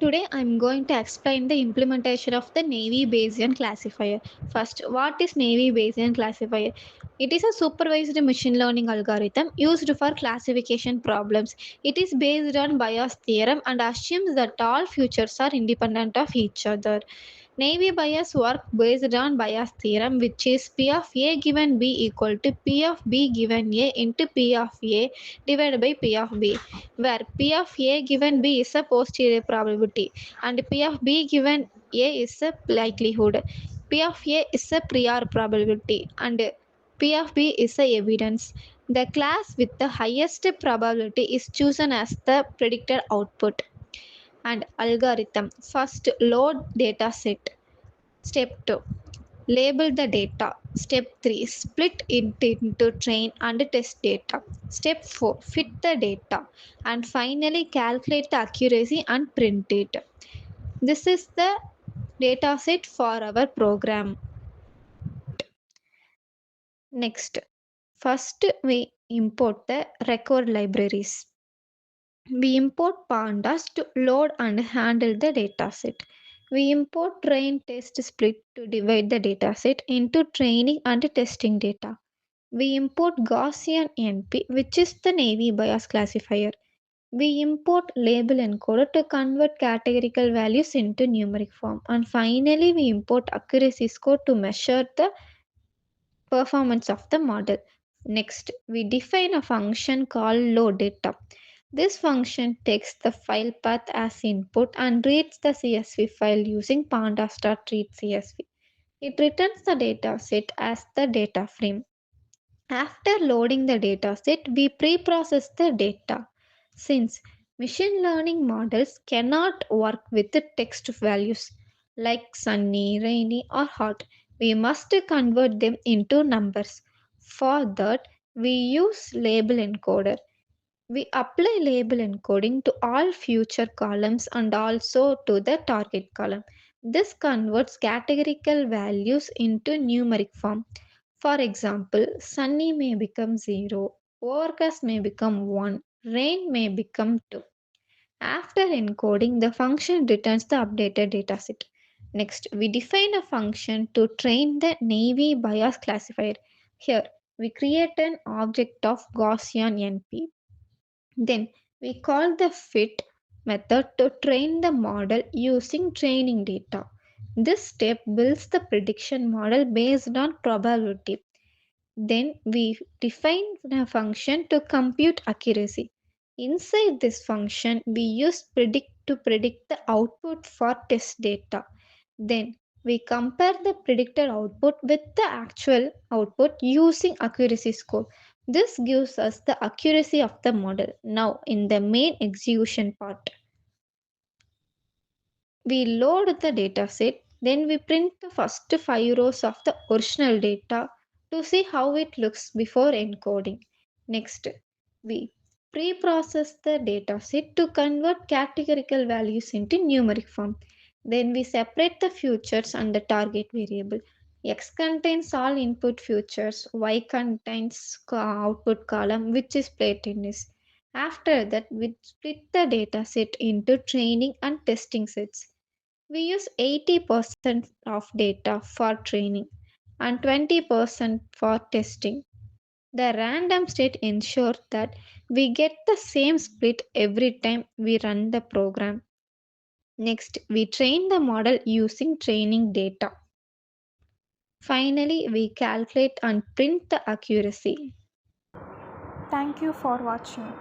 Today I'm going to explain the implementation of the Navy Bayesian classifier. First, what is Navy Bayesian classifier? It is a supervised machine learning algorithm used for classification problems. It is based on Bayes' theorem and assumes that all futures are independent of each other. Navy Bayes work based on Bayes' theorem, which is P of A given B equal to P of B given A into P of A divided by P of B, where P of A given B is a posterior probability and P of B given A is a likelihood. P of A is a prior probability and P of B is a evidence. The class with the highest probability is chosen as the predicted output. And algorithm. First, load data set. Step 2, label the data. Step 3, split it into train and test data. Step 4, fit the data. And finally, calculate the accuracy and print it. This is the data set for our program. Next, first we import the record libraries. We import pandas to load and handle the dataset. We import train test split to divide the dataset into training and testing data. We import Gaussian NP, which is the Navy Bayes classifier. We import label encoder to convert categorical values into numeric form. And finally, we import accuracy score to measure the performance of the model. Next, we define a function called loadData. This function takes the file path as input and reads the CSV file using pandas.readCSV. It returns the dataset as the data frame. After loading the dataset, we pre-process the data. Since machine learning models cannot work with the text values like sunny, rainy, or hot, we must convert them into numbers. For that, we use label encoder. We apply label encoding to all future columns and also to the target column. This converts categorical values into numeric form. For example, sunny may become 0, overcast may become 1, rain may become 2. After encoding, the function returns the updated dataset. Next, we define a function to train the Navy Bayes classifier. Here, we create an object of Gaussian NP. Then we call the fit method to train the model using training data. This step builds the prediction model based on probability. Then we define a function to compute accuracy. Inside this function, we use predict to predict the output for test data. Then we compare the predicted output with the actual output using accuracy score. This gives us the accuracy of the model. Now, in the main execution part, we load the dataset, then we print the first 5 rows of the original data to see how it looks before encoding. Next, we pre-process the dataset to convert categorical values into numeric form. Then we separate the futures and the target variable. X contains all input futures, Y contains output column, which is platelets. After that, we split the dataset into training and testing sets. We use 80% of data for training and 20% for testing. The random state ensures that we get the same split every time we run the program. Next, we train the model using training data. Finally, we calculate and print the accuracy. Thank you for watching.